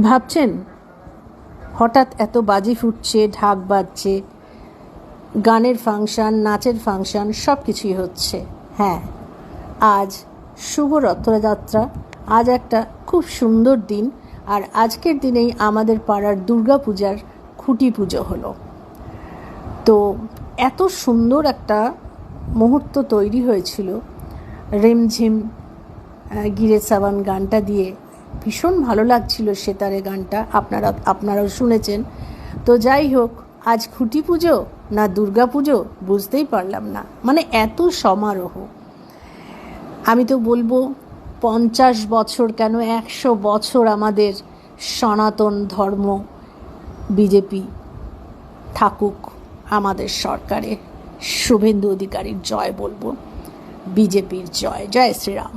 ভাবছেন হঠাৎ এত বাজি ফুটছে, ঢাক বাজছে, গানের ফাংশন, নাচের ফাংশন, সব কিছুই হচ্ছে। হ্যাঁ, আজ শুভ রথযাত্রা, আজ একটা খুব সুন্দর দিন। আর আজকের দিনেই আমাদের পাড়ার দুর্গাপূজার খুঁটি পুজো হলো। তো এত সুন্দর একটা মুহূর্ত তৈরি হয়েছিল রিমঝিম গিরে সাবান গানটা দিয়ে। ভীষণ ভালো লাগছিল সেতারে গানটা, আপনারাও শুনেছেন। তো যাই হোক, আজ খুঁটি পুজো না দুর্গা পুজো বুঝতেই পারলাম না, মানে এত সমারোহ। আমি তো বলবো 50 বছর কেন 100 বছর আমাদের সনাতন ধর্ম বিজেপি থাকুক আমাদের সরকারে। শুভেন্দু অধিকারীর জয় বলবো, বিজেপির জয়, জয় শ্রীরাম।